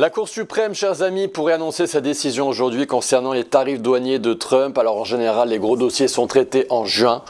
La Cour suprême, chers amis, pourrait annoncer sa décision aujourd'hui concernant les tarifs douaniers de Trump. Alors en général, les gros dossiers sont traités en juin.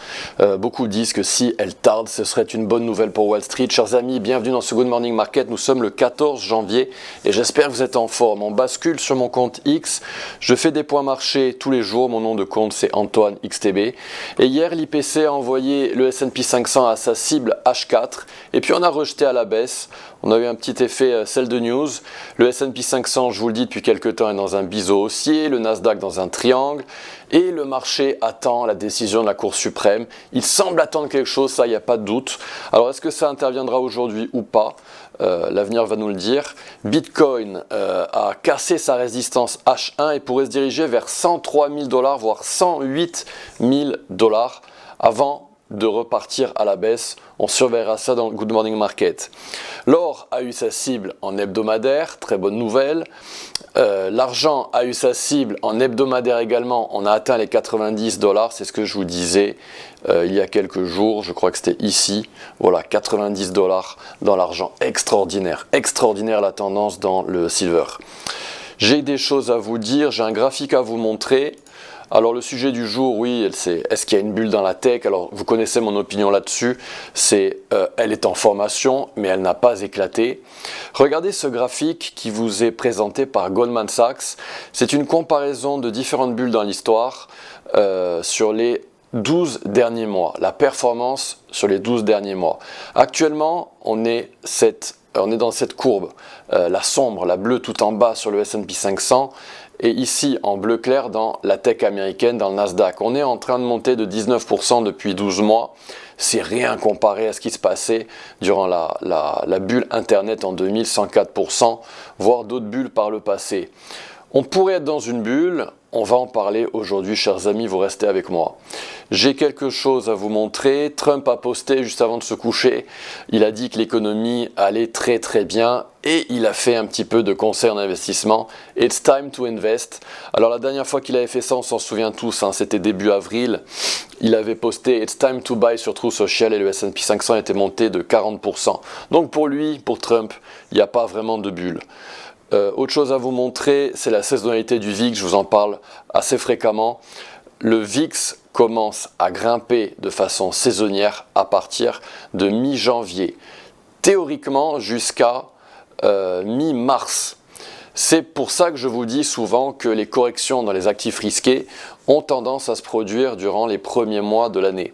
Beaucoup disent que si elle tarde, ce serait une bonne nouvelle pour Wall Street. Chers amis, bienvenue dans ce Good Morning Market. Nous sommes le 14 janvier et j'espère que vous êtes en forme. On bascule sur mon compte X. Je fais des points marchés tous les jours. Mon nom de compte, c'est Antoine XTB. Et hier, l'IPC a envoyé le S&P 500 à sa cible H4. Et puis on a rejeté à la baisse. On a eu un petit effet sell de news. Le S&P 500, je vous le dis depuis quelques temps, est dans un biseau haussier, le Nasdaq dans un triangle, et le marché attend la décision de la Cour suprême. Il semble attendre quelque chose, ça, il n'y a pas de doute. Alors, est-ce que ça interviendra aujourd'hui ou pas? L'avenir va nous le dire. Bitcoin a cassé sa résistance H1 et pourrait se diriger vers 103 000 $, voire 108 000 $ avant de repartir à la baisse. On surveillera ça dans le Good Morning Market. L'or a eu sa cible en hebdomadaire, très bonne nouvelle. L'argent a eu sa cible en hebdomadaire également. On a atteint les 90 $, c'est ce que je vous disais il y a quelques jours. Je crois que c'était ici. Voilà, 90 $ dans l'argent. Extraordinaire, extraordinaire la tendance dans le silver. J'ai des choses à vous dire, j'ai un graphique à vous montrer. Alors le sujet du jour, oui, c'est est-ce qu'il y a une bulle dans la tech? Alors vous connaissez mon opinion là-dessus, c'est elle est en formation, mais elle n'a pas éclaté. Regardez ce graphique qui vous est présenté par Goldman Sachs. C'est une comparaison de différentes bulles dans l'histoire sur les 12 derniers mois, la performance sur les 12 derniers mois. Actuellement, on est dans cette courbe, la sombre, la bleue tout en bas sur le S&P 500 et ici en bleu clair dans la tech américaine, dans le Nasdaq. On est en train de monter de 19% depuis 12 mois. C'est rien comparé à ce qui se passait durant la bulle Internet en 2000, 104%, voire d'autres bulles par le passé. On pourrait être dans une bulle, on va en parler aujourd'hui, chers amis, vous restez avec moi. J'ai quelque chose à vous montrer. Trump a posté juste avant de se coucher, il a dit que l'économie allait très très bien et il a fait un petit peu de conseil en investissement. It's time to invest. Alors la dernière fois qu'il avait fait ça, on s'en souvient tous, hein, c'était début avril. Il avait posté It's time to buy sur Truth Social et le S&P 500 était monté de 40%. Donc pour lui, pour Trump, il n'y a pas vraiment de bulle. Autre chose à vous montrer, c'est la saisonnalité du VIX, je vous en parle assez fréquemment. Le VIX commence à grimper de façon saisonnière à partir de mi-janvier, théoriquement jusqu'à mi-mars. C'est pour ça que je vous dis souvent que les corrections dans les actifs risqués ont tendance à se produire durant les premiers mois de l'année.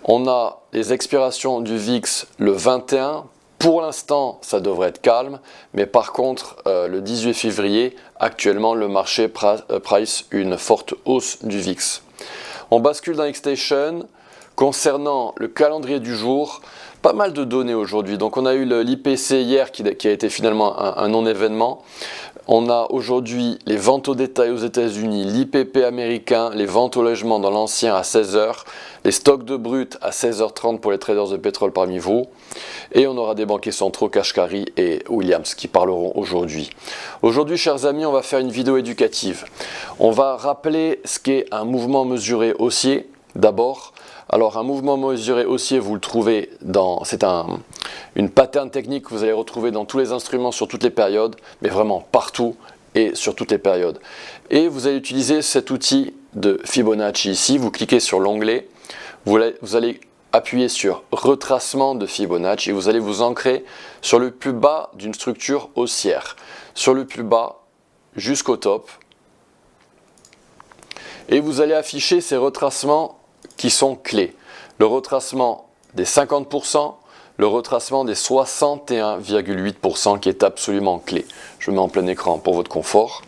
On a les expirations du VIX le 21. Pour l'instant, ça devrait être calme, mais par contre, le 18 février, actuellement, le marché price une forte hausse du VIX. On bascule dans Xstation. Concernant le calendrier du jour, pas mal de données aujourd'hui. Donc on a eu l'IPC hier qui a été finalement un non-événement. On a aujourd'hui les ventes au détail aux États-Unis, l'IPP américain, les ventes au logement dans l'ancien à 16 h, les stocks de brut à 16h30 pour les traders de pétrole parmi vous. Et on aura des banquiers centraux, Kashkari et Williams, qui parleront aujourd'hui. Aujourd'hui, chers amis, on va faire une vidéo éducative. On va rappeler ce qu'est un mouvement mesuré haussier, d'abord. Alors un mouvement mesuré haussier, vous le trouvez c'est une pattern technique que vous allez retrouver dans tous les instruments sur toutes les périodes, mais vraiment partout et sur toutes les périodes. Et vous allez utiliser cet outil de Fibonacci ici, vous cliquez sur l'onglet, vous allez appuyer sur retracement de Fibonacci et vous allez vous ancrer sur le plus bas d'une structure haussière, sur le plus bas jusqu'au top. Et vous allez afficher ces retracements qui sont clés. Le retracement des 50%, le retracement des 61,8% qui est absolument clé. Je mets en plein écran pour votre confort.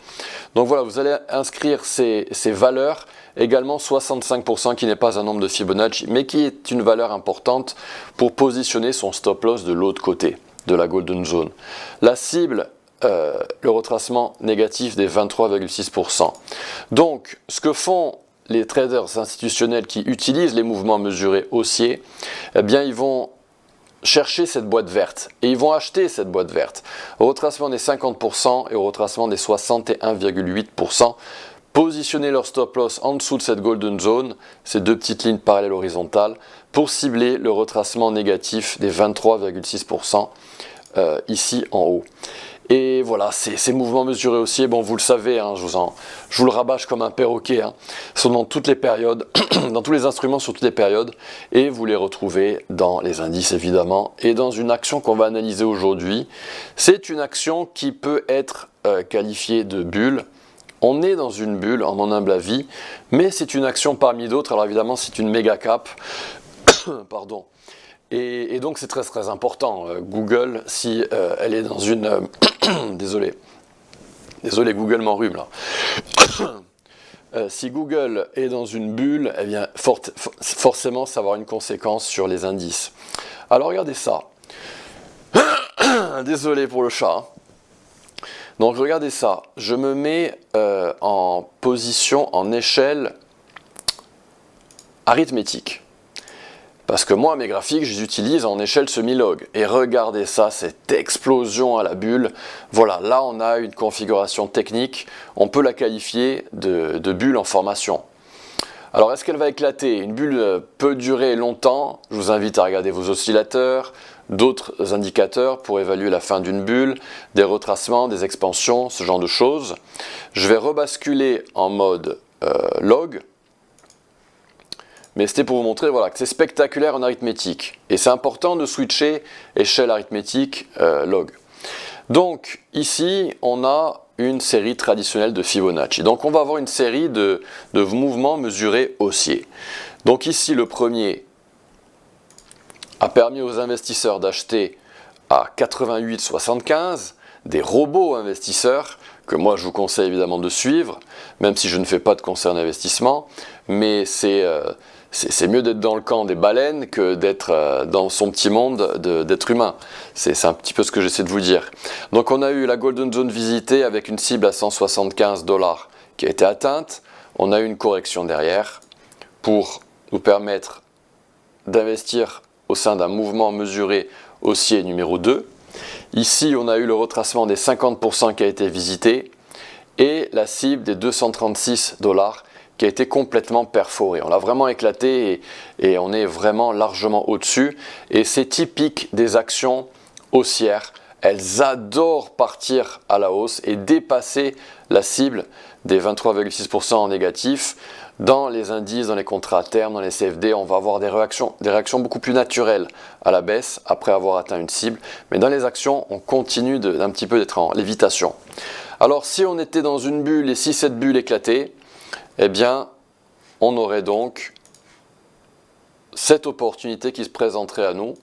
Donc voilà, vous allez inscrire ces valeurs, également 65% qui n'est pas un nombre de Fibonacci, mais qui est une valeur importante pour positionner son stop loss de l'autre côté, de la Golden Zone. La cible, le retracement négatif des 23,6%. Donc, ce que font les traders institutionnels qui utilisent les mouvements mesurés haussiers, eh bien ils vont chercher cette boîte verte et ils vont acheter cette boîte verte au retracement des 50% et au retracement des 61,8%, positionner leur stop loss en dessous de cette golden zone, ces deux petites lignes parallèles horizontales, pour cibler le retracement négatif des 23,6% ici en haut. Et voilà, ces mouvements mesurés haussiers, bon vous le savez, hein, je vous le rabâche comme un perroquet, hein, sont dans toutes les périodes, dans tous les instruments sur toutes les périodes, et vous les retrouvez dans les indices évidemment, et dans une action qu'on va analyser aujourd'hui. C'est une action qui peut être qualifiée de bulle. On est dans une bulle, en mon humble avis, mais c'est une action parmi d'autres. Alors évidemment, c'est une méga cap, pardon. Et donc c'est très très important. Google, si elle est dans une... désolé Google m'enrhume là. Si Google est dans une bulle, eh bien forcément ça va avoir une conséquence sur les indices. Alors regardez ça. Désolé pour le chat. Hein. Donc regardez ça. Je me mets en position, en échelle arithmétique. Parce que moi, mes graphiques, je les utilise en échelle semi-log. Et regardez ça, cette explosion à la bulle. Voilà, là, on a une configuration technique. On peut la qualifier de bulle en formation. Alors, est-ce qu'elle va éclater? Une bulle peut durer longtemps. Je vous invite à regarder vos oscillateurs, d'autres indicateurs pour évaluer la fin d'une bulle, des retracements, des expansions, ce genre de choses. Je vais rebasculer en mode log. Mais c'était pour vous montrer voilà, que c'est spectaculaire en arithmétique. Et c'est important de switcher échelle arithmétique log. Donc ici, on a une série traditionnelle de Fibonacci. Donc on va avoir une série de mouvements mesurés haussiers. Donc ici, le premier a permis aux investisseurs d'acheter à 88,75 des robots investisseurs que moi je vous conseille évidemment de suivre, même si je ne fais pas de conseil en investissement, mais c'est mieux d'être dans le camp des baleines que d'être dans son petit monde d'être humain. C'est un petit peu ce que j'essaie de vous dire. Donc on a eu la Golden Zone visitée avec une cible à 175 $ qui a été atteinte. On a eu une correction derrière pour nous permettre d'investir au sein d'un mouvement mesuré haussier numéro 2. Ici, on a eu le retracement des 50% qui a été visité et la cible des 236 $ qui a été complètement perforée. On l'a vraiment éclaté et on est vraiment largement au-dessus. Et c'est typique des actions haussières. Elles adorent partir à la hausse et dépasser la cible des 23,6% en négatif. Dans les indices, dans les contrats à terme, dans les CFD, on va avoir des réactions beaucoup plus naturelles à la baisse après avoir atteint une cible. Mais dans les actions, on continue d'un petit peu d'être en lévitation. Alors si on était dans une bulle et si cette bulle éclatait, eh bien on aurait donc cette opportunité qui se présenterait à nous,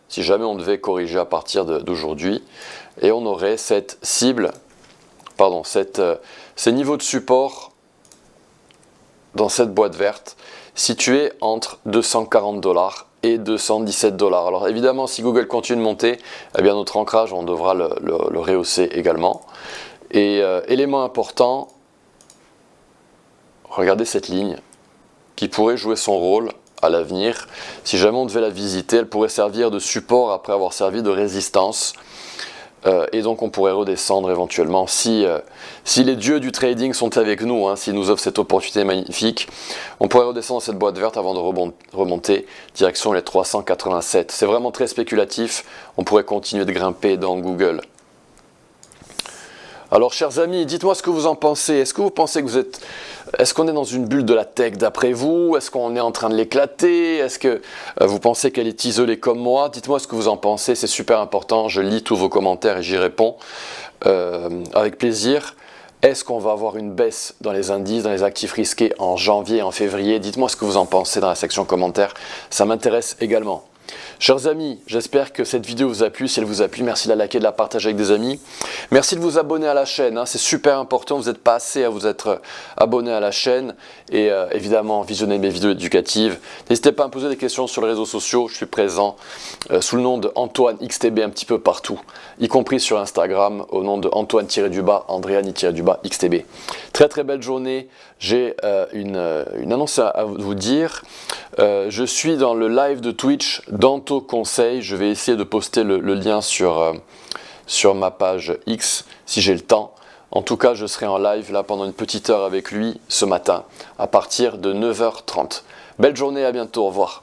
si jamais on devait corriger à partir d'aujourd'hui, et on aurait cette cible, pardon, ces niveaux de support dans cette boîte verte située entre 240 $ et 217 $. Alors évidemment, si Google continue de monter, eh bien notre ancrage, on devra le rehausser également. Et élément important, regardez cette ligne qui pourrait jouer son rôle à l'avenir. Si jamais on devait la visiter, elle pourrait servir de support après avoir servi de résistance. Et donc on pourrait redescendre éventuellement si les dieux du trading sont avec nous, hein, s'ils nous offrent cette opportunité magnifique, on pourrait redescendre cette boîte verte avant de remonter direction les 387. C'est vraiment très spéculatif, on pourrait continuer de grimper dans Google. Alors chers amis, dites-moi ce que vous en pensez. Est-ce que vous pensez que est-ce qu'on est dans une bulle de la tech d'après vous? Est-ce qu'on est en train de l'éclater? Est-ce que vous pensez qu'elle est isolée comme moi? Dites-moi ce que vous en pensez, c'est super important. Je lis tous vos commentaires et j'y réponds avec plaisir. Est-ce qu'on va avoir une baisse dans les indices, dans les actifs risqués en janvier, en février? Dites-moi ce que vous en pensez dans la section commentaires. Ça m'intéresse également. Chers amis, j'espère que cette vidéo vous a plu. Si elle vous a plu, merci de la liker, de la partager avec des amis. Merci de vous abonner à la chaîne, hein, c'est super important. Vous n'êtes pas assez à vous être abonné à la chaîne. Et évidemment, visionnez mes vidéos éducatives. N'hésitez pas à me poser des questions sur les réseaux sociaux. Je suis présent sous le nom de Antoine XTB un petit peu partout, y compris sur Instagram au nom de Antoine-Andréani-XTB. Très très belle journée. J'ai une annonce à vous dire. Je suis dans le live de Twitch d'Anto Conseil. Je vais essayer de poster le lien sur ma page X si j'ai le temps. En tout cas, je serai en live là pendant une petite heure avec lui ce matin à partir de 9h30. Belle journée, à bientôt, au revoir.